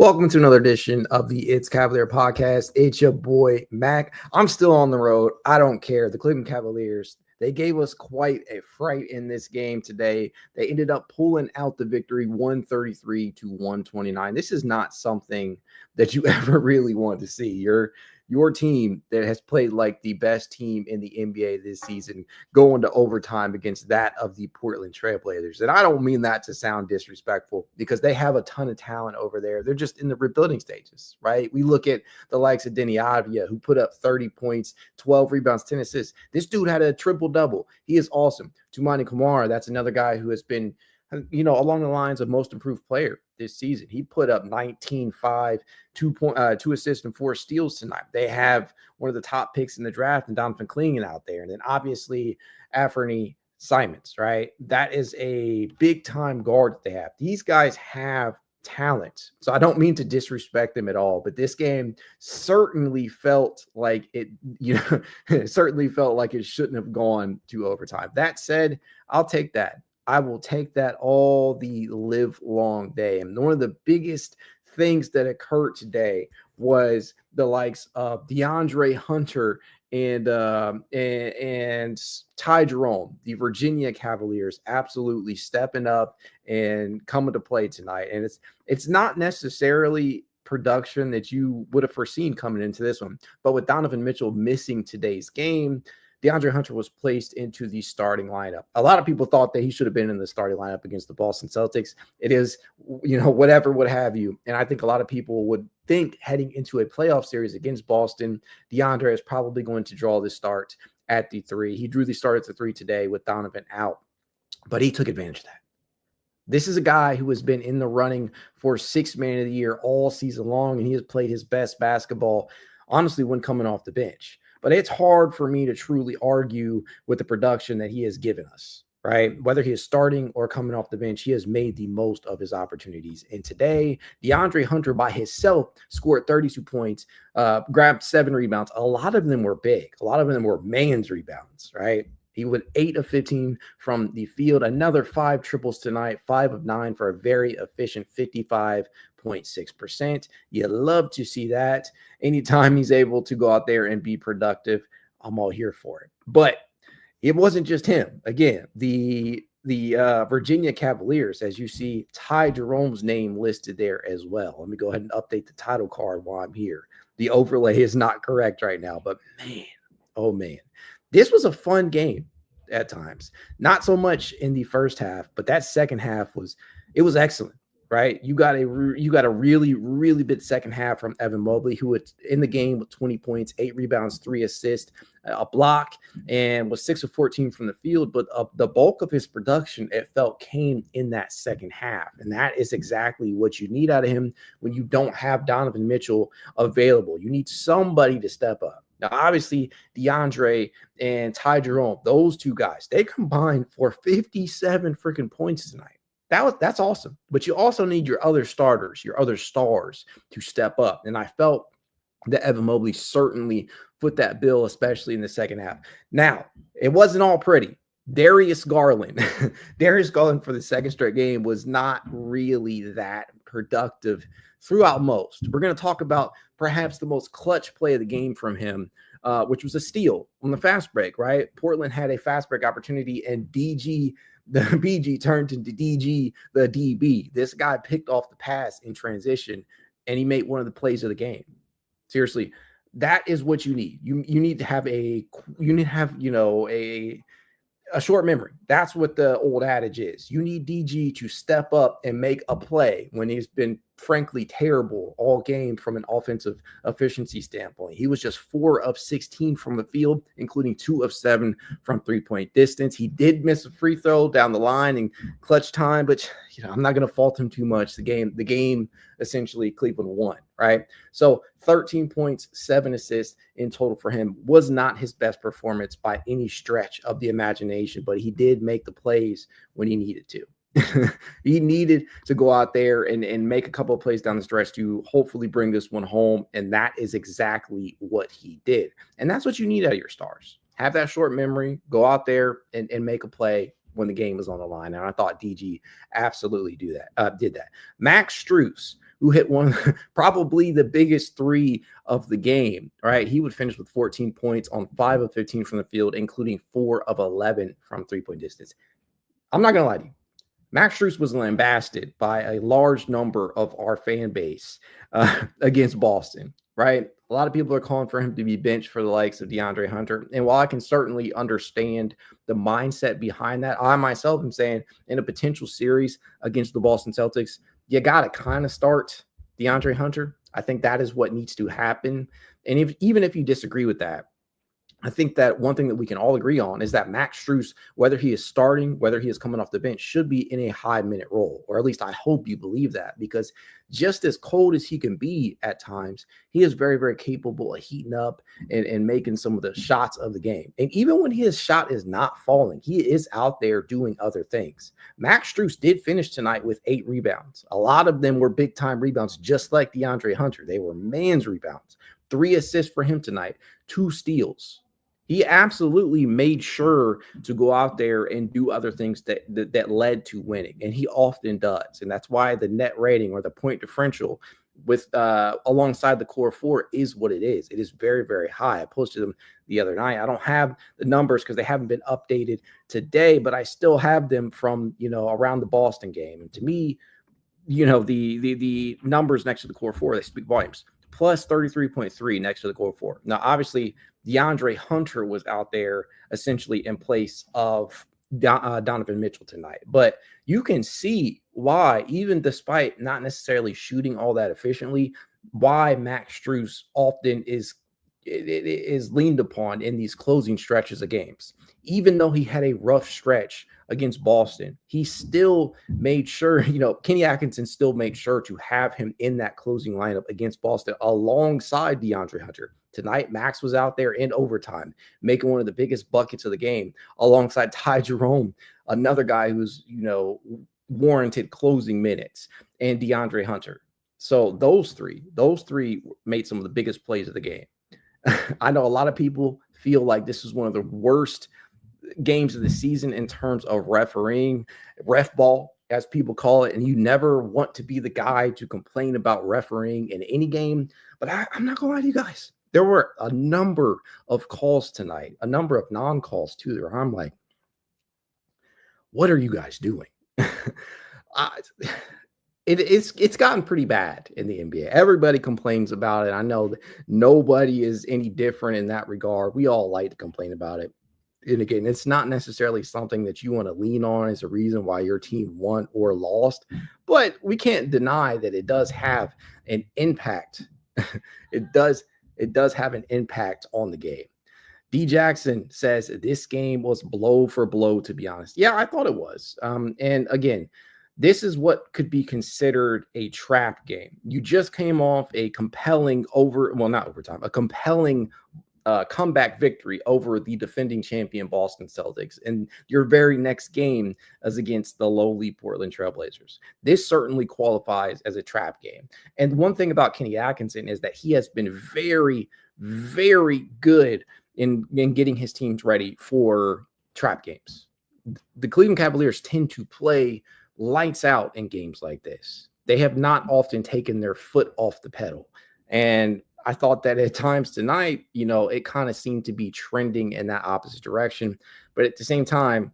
Welcome to another edition of the It's Cavalier podcast. It's your boy, Mac. I'm still on the road. I don't care. The Cleveland Cavaliers, they gave us quite a fright in this game today. They ended up pulling out the victory 133-129. This is not something that you ever really want to see. Your team that has played like the best team in the NBA this season going to overtime against that of the Portland Trailblazers. And I don't mean that to sound disrespectful because they have a ton of talent over there. They're just in the rebuilding stages, right? We look at the likes of Denny Avdia, who put up 30 points, 12 rebounds, 10 assists. This dude had a triple-double. He is awesome. Toumani Camara, that's another guy who has been, along the lines of most improved player this season. He put up 19-5, 2 assists and 4 steals tonight. They have one of the top picks in the draft and Donovan Mitchell out there. And then obviously Anthony Simons, right? That is a big time guard that they have. These guys have talent. So I don't mean to disrespect them at all, but this game certainly felt like it, it certainly felt like it shouldn't have gone to overtime. That said, I'll take that. I will take that all the live long day. And one of the biggest things that occurred today was the likes of DeAndre Hunter and Ty Jerome, the Virginia Cavaliers, absolutely stepping up and coming to play tonight. And it's not necessarily production that you would have foreseen coming into this one, but with Donovan Mitchell missing today's game, DeAndre Hunter was placed into the starting lineup. A lot of people thought that he should have been in the starting lineup against the Boston Celtics. It is, whatever, what have you. And I think a lot of people would think heading into a playoff series against Boston, DeAndre is probably going to draw the start at the 3. He drew the start at the 3 today with Donovan out, but he took advantage of that. This is a guy who has been in the running for 6th man of the year all season long, and he has played his best basketball, honestly, when coming off the bench. But it's hard for me to truly argue with the production that he has given us, right? Whether he is starting or coming off the bench, he has made the most of his opportunities. And today, DeAndre Hunter by himself scored 32 points, grabbed 7 rebounds. A lot of them were big. A lot of them were man's rebounds, right? He went 8 of 15 from the field, another 5 triples tonight, 5 of 9 for a very efficient 55.6%. You love to see that. Anytime he's able to go out there and be productive, I'm all here for it. But it wasn't just him. Again, the Virginia Cavaliers, as you see, Ty Jerome's name listed there as well. Let me go ahead and update the title card while I'm here. The overlay is not correct right now, but man, oh man. This was a fun game at times. Not so much in the first half, but that second half was excellent, right? You got a really, really big second half from Evan Mobley, who was in the game with 20 points, 8 rebounds, 3 assists, a block, and was 6 of 14 from the field. But the bulk of his production, it felt, came in that second half. And that is exactly what you need out of him when you don't have Donovan Mitchell available. You need somebody to step up. Now, obviously, DeAndre and Ty Jerome, those two guys, they combined for 57 freaking points tonight. That's awesome. But you also need your other starters, your other stars to step up. And I felt that Evan Mobley certainly fit that bill, especially in the second half. Now, it wasn't all pretty. Darius Garland for the second straight game was not really that productive throughout most. We're going to talk about perhaps the most clutch play of the game from him, which was a steal on the fast break, right? Portland had a fast break opportunity, and the BG turned into DG, the DB. This guy picked off the pass in transition, and he made one of the plays of the game. Seriously, that is what you need. You need to have a short memory. That's what the old adage is. You need DG to step up and make a play when he's been frankly terrible all game from an offensive efficiency standpoint. He was just 4 of 16 from the field, including 2 of 7 from 3-point distance. He did miss a free throw down the line in clutch time, but I'm not going to fault him too much. The game essentially Cleveland won, right? So 13 points, 7 assists in total for him. Was not his best performance by any stretch of the imagination, but he did make the plays when he needed to. He needed to go out there and make a couple of plays down the stretch to hopefully bring this one home, and that is exactly what he did. And that's what you need out of your stars. Have that short memory, go out there and make a play when the game is on the line. And I thought DG absolutely did that. Max Strus who hit one probably the biggest three of the game, right? He would finish with 14 points on 5 of 15 from the field, including 4 of 11 from three-point distance. I'm not going to lie to you. Max Strus was lambasted by a large number of our fan base against Boston, right? A lot of people are calling for him to be benched for the likes of DeAndre Hunter. And while I can certainly understand the mindset behind that, I myself am saying in a potential series against the Boston Celtics, you got to kind of start DeAndre Hunter. I think that is what needs to happen. And even if you disagree with that, I think that one thing that we can all agree on is that Max Strus, whether he is starting, whether he is coming off the bench, should be in a high-minute role, or at least I hope you believe that, because just as cold as he can be at times, he is very, very capable of heating up and making some of the shots of the game. And even when his shot is not falling, he is out there doing other things. Max Strus did finish tonight with 8 rebounds. A lot of them were big-time rebounds, just like DeAndre Hunter. They were man's rebounds. 3 assists for him tonight, 2 steals. He absolutely made sure to go out there and do other things that led to winning, and he often does. And that's why the net rating or the point differential with alongside the core 4 is what it is. It is very, very high. I posted them the other night. I don't have the numbers because they haven't been updated today, but I still have them from around the Boston game. And to me, the numbers next to the core 4, they speak volumes. Plus 33.3 next to the core 4. Now, obviously, DeAndre Hunter was out there essentially in place of Donovan Mitchell tonight. But you can see why, even despite not necessarily shooting all that efficiently, why Max Strus often is leaned upon in these closing stretches of games. Even though he had a rough stretch against Boston, he still made sure, Kenny Atkinson still made sure to have him in that closing lineup against Boston alongside DeAndre Hunter. Tonight, Max was out there in overtime, making one of the biggest buckets of the game alongside Jerome, another guy who's, warranted closing minutes, and DeAndre Hunter. So those three made some of the biggest plays of the game. I know a lot of people feel like this is one of the worst games of the season in terms of refereeing, ref ball, as people call it. And you never want to be the guy to complain about refereeing in any game. But I'm not going to lie to you guys. There were a number of calls tonight, a number of non-calls too, where I'm like, what are you guys doing? It's gotten pretty bad in the NBA. Everybody complains about it. I know that nobody is any different in that regard. We all like to complain about it. And again, it's not necessarily something that you want to lean on as a reason why your team won or lost, but we can't deny that it does have an impact. It does have an impact on the game. D Jackson says this game was blow for blow, to be honest. Yeah, I thought it was. And again, this is what could be considered a trap game. You just came off a compelling a compelling comeback victory over the defending champion Boston Celtics. And your very next game is against the lowly Portland Trailblazers. This certainly qualifies as a trap game. And one thing about Kenny Atkinson is that he has been very, very good in getting his teams ready for trap games. The Cleveland Cavaliers tend to play lights out in games like this. They have not often taken their foot off the pedal. And I thought that at times tonight, it kind of seemed to be trending in that opposite direction. But at the same time,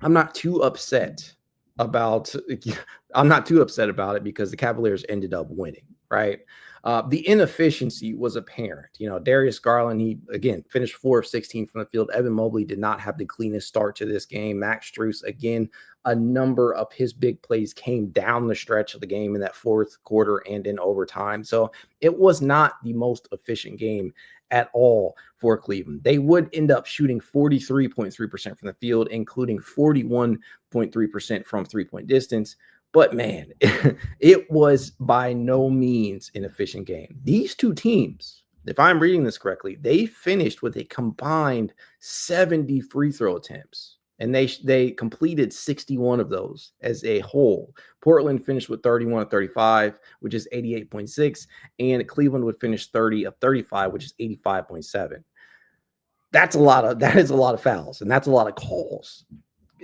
I'm not too upset about it because the Cavaliers ended up winning, right? The inefficiency was apparent. Darius Garland, he, again, finished 4 of 16 from the field. Evan Mobley did not have the cleanest start to this game. Max Strus, again, a number of his big plays came down the stretch of the game in that fourth quarter and in overtime. So it was not the most efficient game at all for Cleveland. They would end up shooting 43.3% from the field, including 41.3% from three-point distance. But man, it was by no means an efficient game. These two teams, if I'm reading this correctly, they finished with a combined 70 free throw attempts, and they completed 61 of those as a whole. Portland finished with 31 of 35, which is 88.6, and Cleveland would finish 30 of 35, which is 85.7. That is a lot of fouls, and that's a lot of calls.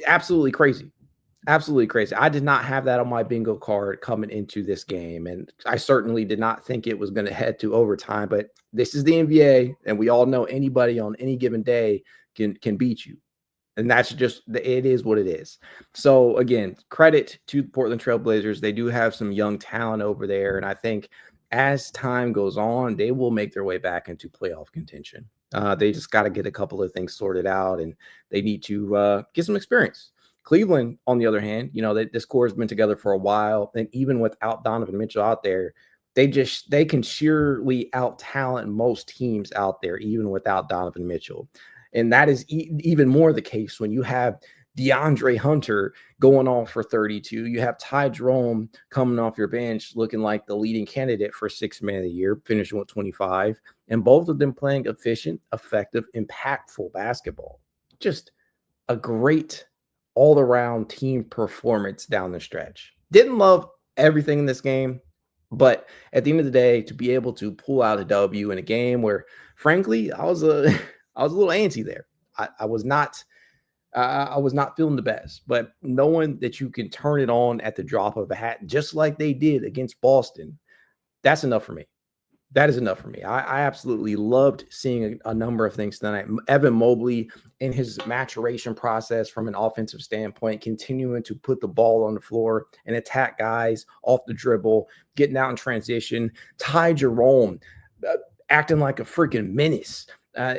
Absolutely crazy. Absolutely crazy. I did not have that on my bingo card coming into this game, and I certainly did not think it was going to head to overtime. But this is the NBA, and we all know anybody on any given day can beat you, and that's just it is what it is. So again, credit to the Portland Trailblazers. They do have some young talent over there, and I think as time goes on, they will make their way back into playoff contention. They just got to get a couple of things sorted out, and they need to get some experience. Cleveland, on the other hand, this core has been together for a while, and even without Donovan Mitchell out there, they can surely out talent most teams out there, even without Donovan Mitchell. And that is even more the case when you have DeAndre Hunter going off for 32. You have Jerome coming off your bench looking like the leading candidate for Sixth Man of the Year, finishing with 25. And both of them playing efficient, effective, impactful basketball. Just a great all-around team performance down the stretch. Didn't love everything in this game, but at the end of the day, to be able to pull out a W in a game where, frankly, I was a little antsy there. I was not feeling the best, but knowing that you can turn it on at the drop of a hat, just like they did against Boston, that's enough for me. That is enough for me. I absolutely loved seeing a number of things tonight. Evan Mobley in his maturation process from an offensive standpoint, continuing to put the ball on the floor and attack guys off the dribble, getting out in transition. Jerome acting like a freaking menace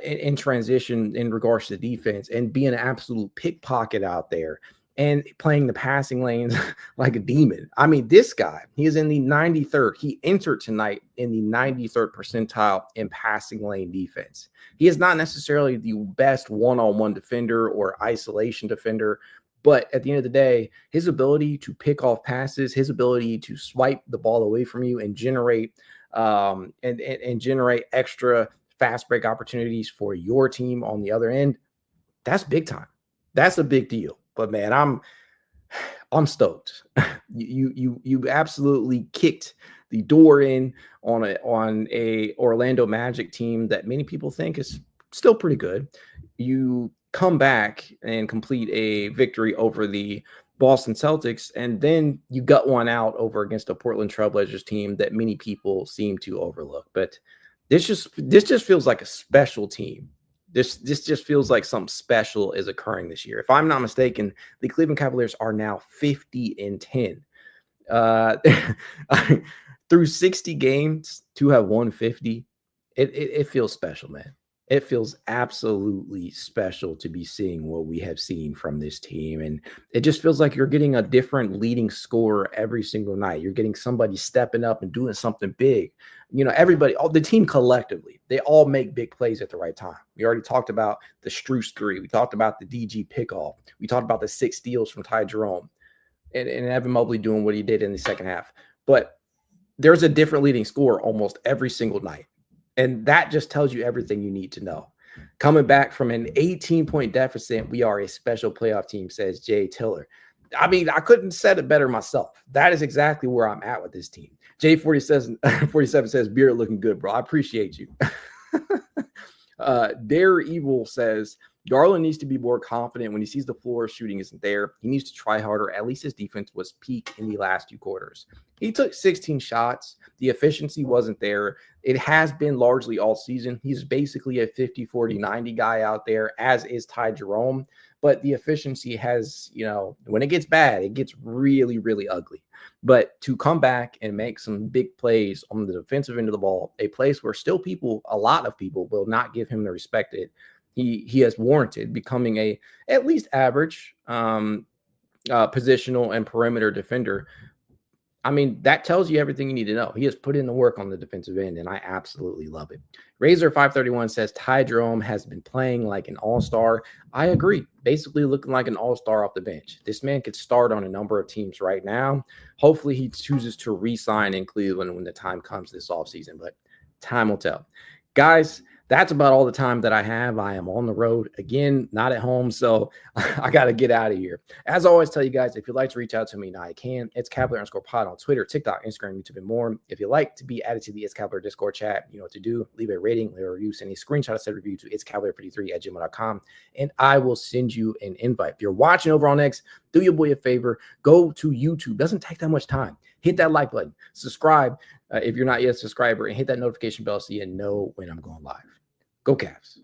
in transition in regards to defense and being an absolute pickpocket out there and playing the passing lanes like a demon. I mean, this guy, he is in the 93rd. He entered tonight in the 93rd percentile in passing lane defense. He is not necessarily the best one-on-one defender or isolation defender, but at the end of the day, his ability to pick off passes, his ability to swipe the ball away from you and generate and generate extra fast break opportunities for your team on the other end, that's big time. That's a big deal. But man, I'm stoked. You absolutely kicked the door in on a Orlando Magic team that many people think is still pretty good. You come back and complete a victory over the Boston Celtics, and then you got one out over against a Portland Trailblazers team that many people seem to overlook. But this just feels like a special team. This just feels like something special is occurring this year. If I'm not mistaken, the Cleveland Cavaliers are now 50-10. Through 60 games to have won 50, it feels special, man. It feels absolutely special to be seeing what we have seen from this team. And it just feels like you're getting a different leading scorer every single night. You're getting somebody stepping up and doing something big. Everybody, all the team collectively, they all make big plays at the right time. We already talked about the Strus 3. We talked about the DG pickoff. We talked about the 6 steals from Jerome and Evan Mobley doing what he did in the second half. But there's a different leading scorer almost every single night. And that just tells you everything you need to know. Coming back from an 18-point deficit, we are a special playoff team, says Jay Tiller. I mean, I couldn't have said it better myself. That is exactly where I'm at with this team. J47 says, Beard looking good, bro. I appreciate you. Dare Evil says, Garland needs to be more confident when he sees the floor shooting isn't there. He needs to try harder. At least his defense was peak in the last 2 quarters. He took 16 shots. The efficiency wasn't there. It has been largely all season. He's basically a 50, 40, 90 guy out there, as is Jerome. But the efficiency has, when it gets bad, it gets really, really ugly. But to come back and make some big plays on the defensive end of the ball, a place where still a lot of people will not give him the respect he has warranted, becoming at least average positional and perimeter defender. I mean, that tells you everything you need to know. He has put in the work on the defensive end, and I absolutely love it. Razor531 says Jerome has been playing like an all-star. I agree. Basically looking like an all-star off the bench. This man could start on a number of teams right now. Hopefully he chooses to re-sign in Cleveland when the time comes this offseason, but time will tell. Guys, that's about all the time that I have. I am on the road again, not at home. So I got to get out of here. As I always tell you guys, if you'd like to reach out to me, now you can. It's Cavalier_pod on Twitter, TikTok, Instagram, YouTube, and more. If you'd like to be added to the It's Cavalier Discord chat, you know what to do. Leave a rating, leave a review, send a screenshot of said review to itscavalier53@gmail.com, and I will send you an invite. If you're watching over on X, do your boy a favor. Go to YouTube. Doesn't take that much time. Hit that like button. Subscribe if you're not yet a subscriber, and hit that notification bell so you know when I'm going live. Go Cavs.